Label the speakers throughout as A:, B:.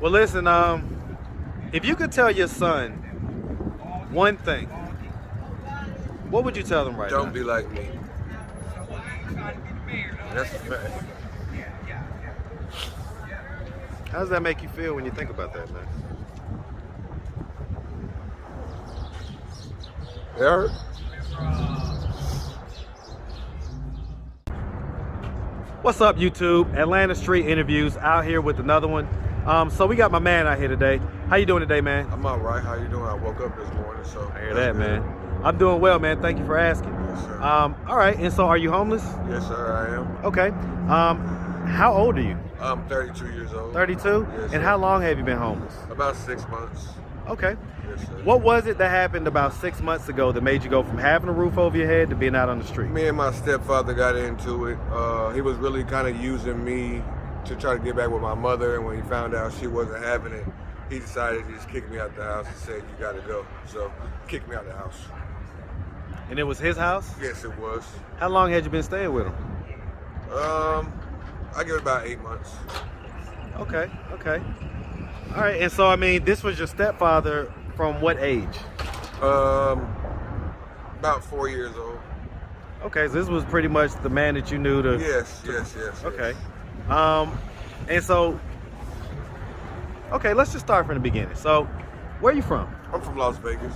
A: Well, listen, if you could tell your son one thing, what would you tell him right now?
B: Don't be like me. That's a fact.
A: How does that make you feel when you think about that, man?
B: It hurt.
A: What's up, YouTube? Atlanta Street Interviews out here with another one. So we got my man out here today. How you doing today, man?
B: I'm all right. How you doing? I woke up this morning, so.
A: I hear that, man. I'm doing well, man. Thank you for asking.
B: Yes, sir.
A: All right, and so are you homeless?
B: Yes, sir, I am.
A: Okay. How old are you?
B: I'm 32 years old.
A: 32?
B: Yes,
A: and
B: sir.
A: how long have you been homeless?
B: About 6 months.
A: Okay.
B: Yes, sir.
A: What was it that happened about 6 months ago that made you go from having a roof over your head to being out on the street?
B: Me and my stepfather got into it. He was really kind of using me to try to get back with my mother, and when he found out she wasn't having it, he decided to just kick me out the house and said, "You got to go." So, kicked me out the house.
A: And it was his house?
B: Yes, it was.
A: How long had you been staying with him?
B: I give it about 8 months.
A: Okay. All right, and so, I mean, this was your stepfather from what age?
B: About 4 years old.
A: Okay, so this was pretty much the man that you knew to...
B: Yes.
A: Okay. And so, okay, let's just start from the beginning. So, where are you from?
B: I'm from Las Vegas.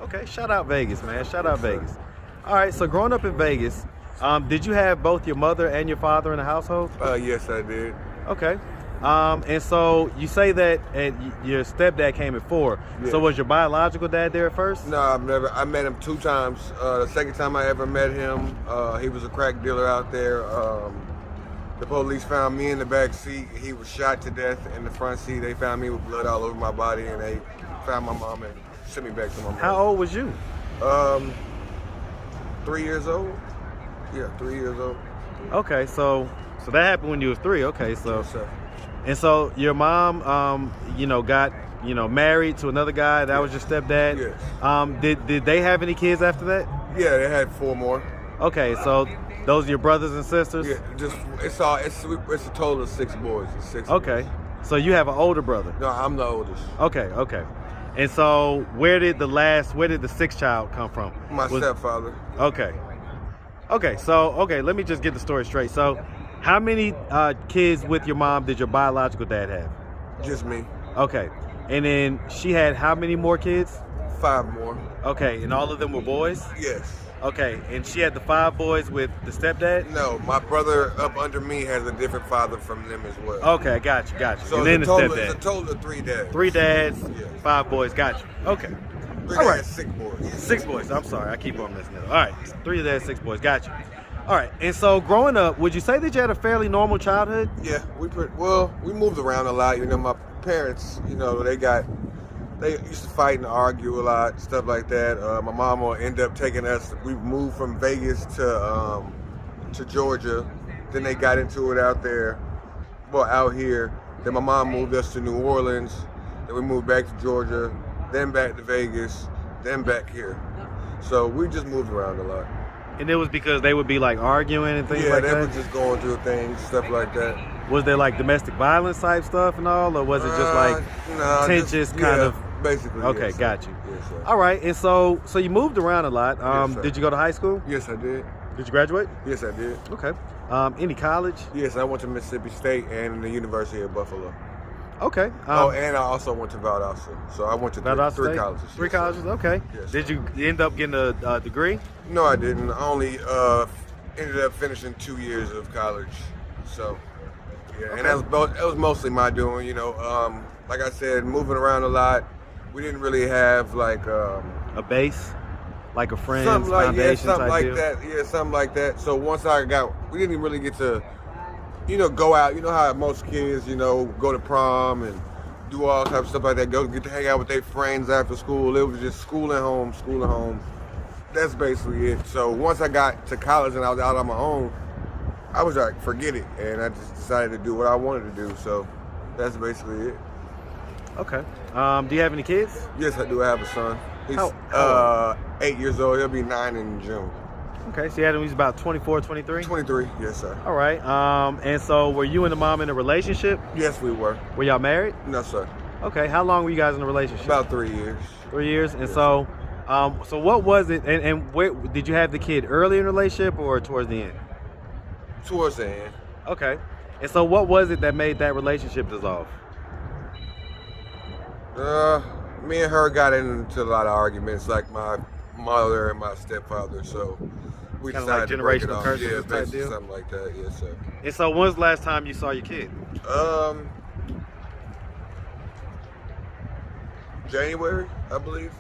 A: Okay, shout out Vegas, man. Shout out Vegas. All right, so growing up in Vegas, did you have both your mother and your father in the household?
B: Yes, I did.
A: Okay. And so you say that your stepdad came at 4.
B: Yeah.
A: So was your biological dad there at first?
B: No, I met him 2 times. The second time I ever met him, he was a crack dealer out there. The police found me in the back seat. He was shot to death in the front seat. They found me with blood all over my body, and they found my mom and sent me back to my mom.
A: How old was you?
B: 3 years old. Yeah, 3 years old.
A: Okay, so that happened when you was 3. Okay, so
B: Yes, sir.
A: and so your mom, got married to another guy. That was your stepdad.
B: Yes.
A: Did they have any kids after that?
B: Yeah, they had 4 more.
A: Okay, so those are your brothers and sisters?
B: Yeah, it's a total of 6 boys. It's 6
A: Okay,
B: boys.
A: so you have an older brother.
B: No, I'm the oldest.
A: Okay. And so where did the 6th child come from?
B: My stepfather.
A: Okay, so let me just get the story straight. So how many kids with your mom did your biological dad have?
B: Just me.
A: Okay, and then she had how many more kids?
B: 5 more.
A: Okay, and all of them were boys?
B: Yes.
A: Okay, and she had the 5 boys with the stepdad?
B: No, my brother up under me has a different father from them as well.
A: Okay, got you.
B: So
A: And then the
B: it's
A: stepdad.
B: a total of 3 dads.
A: 3 dads,
B: Yes.
A: 5 boys, got you. Okay.
B: 3
A: All
B: dads,
A: right.
B: 6 boys.
A: 6 boys, I'm sorry, I keep on messing it up. All right, 3 dads, 6 boys, got you. All right, and so growing up, would you say that you had a fairly normal childhood?
B: Yeah, we moved around a lot. My parents, they used to fight and argue a lot, stuff like that. My mom will end up taking us. We moved from Vegas to Georgia. Then they got into it out here. Then my mom moved us to New Orleans. Then we moved back to Georgia. Then back to Vegas. Then back here. So we just moved around a lot.
A: And it was because they would be like arguing and things like
B: Yeah,
A: that?
B: they were just going through things, stuff like that.
A: Was there like domestic violence type stuff and all, or was it just like contentious kind of?
B: Basically.
A: Okay,
B: yes, sir.
A: got you.
B: Yes, sir.
A: All right, and so you moved around a lot.
B: Yes, sir.
A: Did you go to high school?
B: Yes, I did.
A: Did you graduate?
B: Yes, I did.
A: Okay. Any college?
B: Yes, I went to Mississippi State and the University of Buffalo.
A: Okay.
B: And I also went to Valdosta. So I went to three colleges.
A: 3
B: yes, sir.
A: colleges, okay.
B: Yes,
A: Did
B: sir.
A: you end up getting a degree?
B: No, I didn't. I only ended up finishing 2 years of college. So, yeah,
A: Okay.
B: and that was mostly my doing. Like I said, moving around a lot. We didn't really have like
A: A base? Like a friend's
B: something like
A: foundation
B: something
A: type
B: like
A: deal?
B: that. Yeah, something like that. So once we didn't really get to, go out. You know how most kids, go to prom and do all types of stuff like that. Get to hang out with their friends after school. It was just school and home. That's basically it. So once I got to college and I was out on my own, I was like, forget it, and I just decided to do what I wanted to do. So that's basically it.
A: Okay. Do you have any kids?
B: Yes, I do have a son. He's
A: How
B: 8 years old. He'll be 9 in June.
A: Okay, so you had him, he was about 24, 23?
B: 23, yes, sir.
A: All right. And so were you and the mom in a relationship?
B: Yes, we were.
A: Were y'all married?
B: No, sir.
A: Okay, how long were you guys in a relationship?
B: About 3 years.
A: 3 years. And
B: Yes.
A: so what was it, and where did you have the kid early in the relationship or towards the end?
B: Towards the end.
A: Okay. And so what was it that made that relationship dissolve?
B: Me and her got into a lot of arguments, like my mother and my stepfather, so we
A: Kinda
B: decided
A: like
B: to break it
A: generational
B: off.
A: curses
B: Yeah,
A: type
B: basically
A: deal?
B: something like that, yes, sir.
A: And so when's the last time you saw your kid?
B: January, I believe.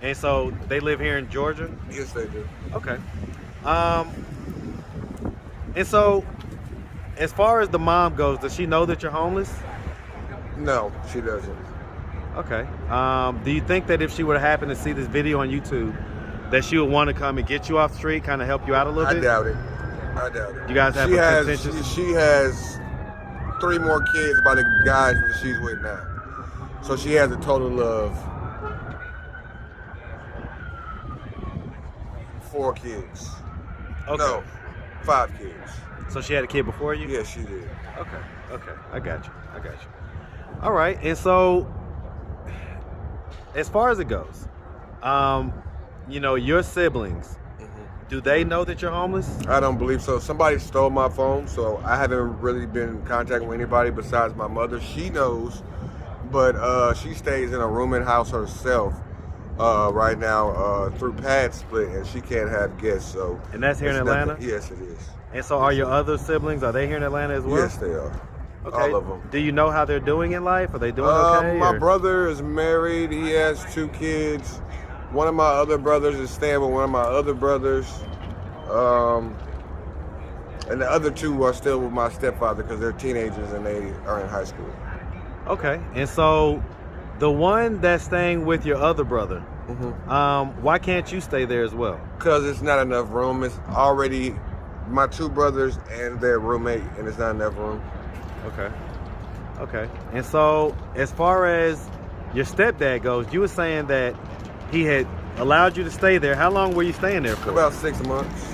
A: And so they live here in Georgia?
B: Yes, they do.
A: Okay. And so as far as the mom goes, does she know that you're homeless?
B: No, she doesn't.
A: Okay. Do you think that if she would happen to see this video on YouTube, that she would want to come and get you off the street, kind of help you out a little
B: I
A: bit?
B: doubt it. I doubt it.
A: You guys have
B: she
A: a
B: has,
A: contentious-
B: she has 3 more kids by the guys that she's with now. So she has a total of 4 kids.
A: Okay.
B: No, 5 kids.
A: So she had a kid before you?
B: Yes, she did.
A: Okay. I got you. All right. And so as far as it goes, your siblings, do they know that you're homeless?
B: I don't believe so. Somebody stole my phone, so I haven't really been in contact with anybody besides my mother. She knows, but she stays in a rooming house herself right now through pad split, and she can't have guests. So,
A: And that's here in
B: it's
A: Atlanta?
B: nothing- Yes, it is.
A: And so are your other siblings, are they here in Atlanta as well?
B: Yes, they are.
A: Okay.
B: All of them.
A: Do you know how they're doing in life? Are they doing okay?
B: My
A: or-
B: brother is married. He has 2 kids. One of my other brothers is staying with one of my other brothers. And the other 2 are still with my stepfather because they're teenagers and they are in high school.
A: Okay. And so the one that's staying with your other brother, why can't you stay there as well?
B: Because it's not enough room. It's already my 2 brothers and their roommate, and it's not enough room.
A: Okay. And so as far as your stepdad goes, you were saying that he had allowed you to stay there. How long were you staying there for?
B: About 6 months.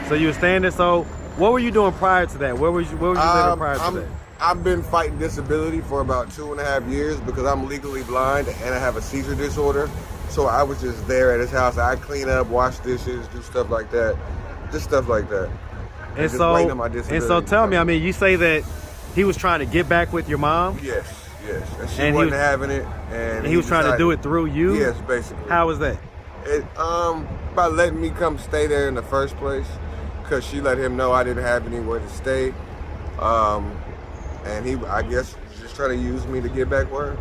A: So you were staying there. So what were you doing prior to that? Where was you living prior to that?
B: I've been fighting disability for about 2.5 years because I'm legally blind and I have a seizure disorder. So I was just there at his house. I clean up, wash dishes, do stuff like that. Just stuff like that.
A: And
B: just waiting on my
A: so
B: disability
A: tell
B: to
A: me,
B: come.
A: I mean, you say that he was trying to get back with your mom?
B: Yes. And she
A: And he
B: wasn't
A: was-
B: having it. And
A: He was trying to
B: decided-
A: do it through you?
B: Yes, basically.
A: How was that?
B: By letting me come stay there in the first place, because she let him know I didn't have anywhere to stay. And he, I guess, was just trying to use me to get back with her.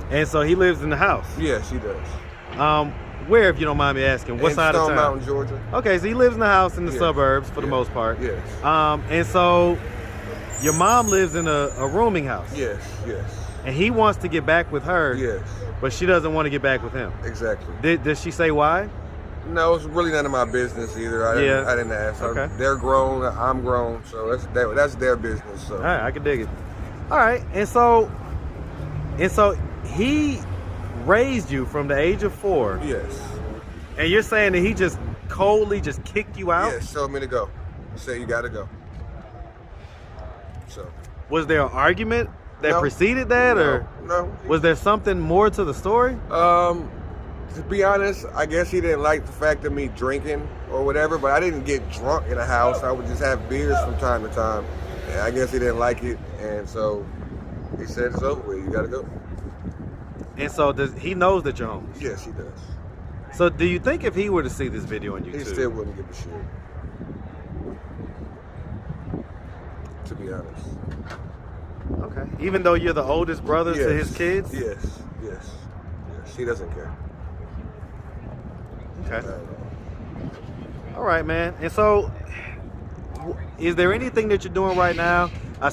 A: And so he lives in the house?
B: Yes, he does.
A: Where, if you don't mind me asking? What
B: in
A: side of
B: Stone
A: town?
B: Mountain, Georgia.
A: Okay, so he lives in the house in the
B: Yes.
A: suburbs for the
B: Yes.
A: most part.
B: Yes.
A: And so your mom lives in a rooming house.
B: Yes.
A: And he wants to get back with her,
B: Yes.
A: but she doesn't want to get back with him.
B: Exactly.
A: Does she say why?
B: No, it's really none of my business either. I didn't ask.
A: Okay.
B: They're grown. I'm grown. So that's their business. So.
A: All right, I can dig it. All right, and so he raised you from the age of 4.
B: Yes.
A: And you're saying that he just coldly just kicked you out?
B: Yes. Told me to go. Said you got to go. So.
A: Was there an argument that
B: No.
A: preceded that, or
B: No.
A: was there something more to the story?
B: To be honest, I guess he didn't like the fact of me drinking or whatever, but I didn't get drunk in the house. I would just have beers from time to time. And I guess he didn't like it, and so he said it's over with. You got to go.
A: And so he knows that you're homeless?
B: Yes, he does.
A: So do you think if he were to see this video on YouTube,
B: He still wouldn't give a shit. To be honest.
A: okay, even though you're the oldest brother to his kids?
B: Yes. He doesn't care.
A: Okay. All right, man. And so, is there anything that you're doing right now? I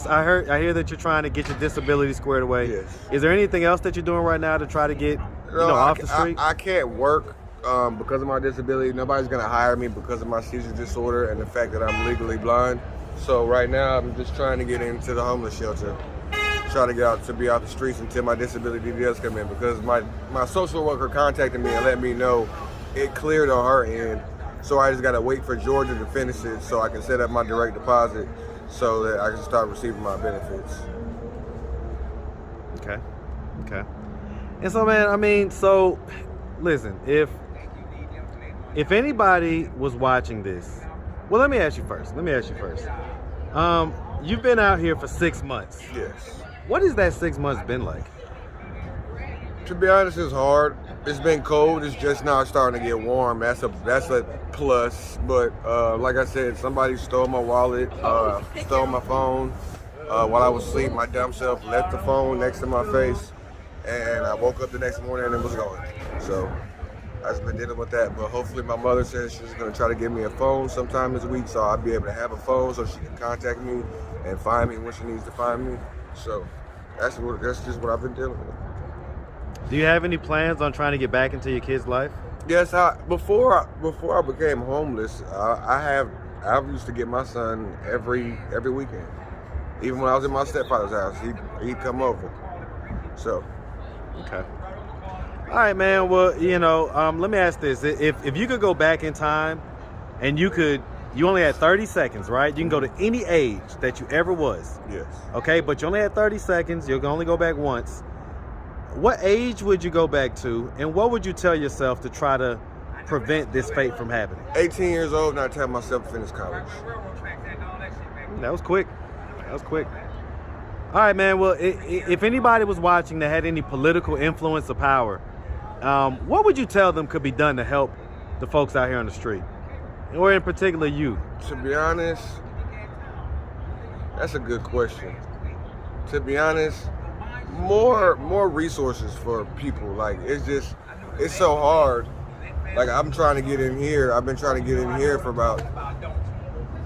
A: hear that you're trying to get your disability squared away.
B: Yes.
A: Is there anything else that you're doing right now to try to get off the street?
B: I can't work because of my disability. Nobody's gonna hire me because of my seizure disorder and the fact that I'm legally blind. So right now, I'm just trying to get into the homeless shelter. Try to be out the streets until my disability does come in, because my social worker contacted me and let me know it cleared on her end So I just got to wait for Georgia to finish it so I can set up my direct deposit so that I can start receiving my benefits.
A: Okay. And so, man, I mean, so listen, if anybody was watching this, well, let me ask you first. You've been out here for 6 months.
B: Yes.
A: What has that 6 months been like?
B: To be honest, it's hard. It's been cold. It's just now starting to get warm. That's a plus. But like I said, somebody stole my wallet, stole my phone. While I was asleep, my dumb self left the phone next to my face, and I woke up the next morning and it was gone. So I've just been dealing with that. But hopefully my mother says she's going to try to give me a phone sometime this week so I'll be able to have a phone so she can contact me and find me when she needs to find me. So that's just what I've been dealing with.
A: Do you have any plans on trying to get back into your kid's life?
B: Yes, before I became homeless, I used to get my son every weekend. Even when I was in my stepfather's house, he'd come over. So,
A: okay. All right, man. Well, let me ask this: if you could go back in time, and you only had 30 seconds, right? You can go to any age that you ever was.
B: Yes.
A: Okay, but you only had 30 seconds. You can only go back once. What age would you go back to, and what would you tell yourself to try to prevent this fate from happening?
B: 18 years old, and I tell myself to finish college.
A: That was quick. All right, man. Well, if anybody was watching that had any political influence or power, what would you tell them could be done to help the folks out here on the street, or in particular you?
B: To be honest, that's a good question. To be honest, more resources for people. Like, it's so hard. Like, I'm trying to get in here. I've been trying to get in here for about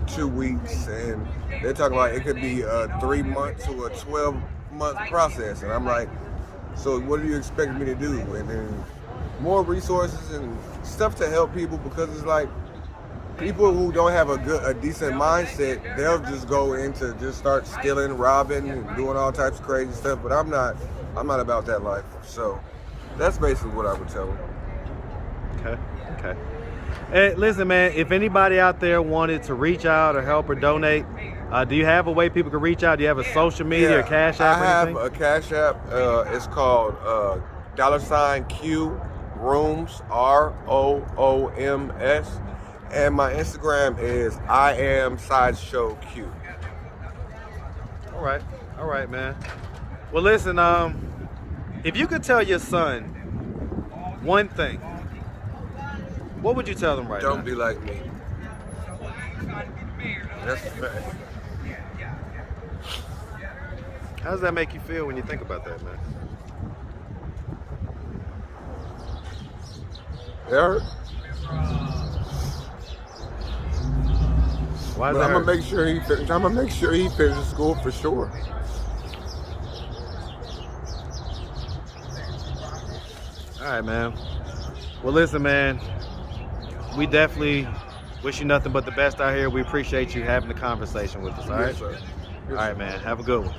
B: 2 weeks, and they're talking about it could be a 3 month to a 12-month process. And I'm like, so what do you expect me to do? And then more resources and stuff to help people, because it's like people who don't have a decent mindset, they'll just go into just start stealing, robbing, and doing all types of crazy stuff. But I'm not about that life. So that's basically what I would tell them.
A: Okay. Hey, listen, man, if anybody out there wanted to reach out or help or donate, do you have a way people can reach out? Do you have a social media or Cash App or anything?
B: I have a Cash App. It's called $Q Rooms, ROOMS. And my Instagram is I am Sideshow Q.
A: All right, man. Well, listen, if you could tell your son one thing, what would you tell them right now?
B: Don't be like me. That's a fact.
A: How does that make you feel when you think about that, man?
B: It hurt.
A: Why is
B: But
A: that
B: I'm
A: hurt?
B: gonna make sure he finishes school for sure.
A: All right, man. Well, listen, man. We definitely wish you nothing but the best out here. We appreciate you having the conversation with us. All right.
B: Yes, sir.
A: All right, man. Have a good one.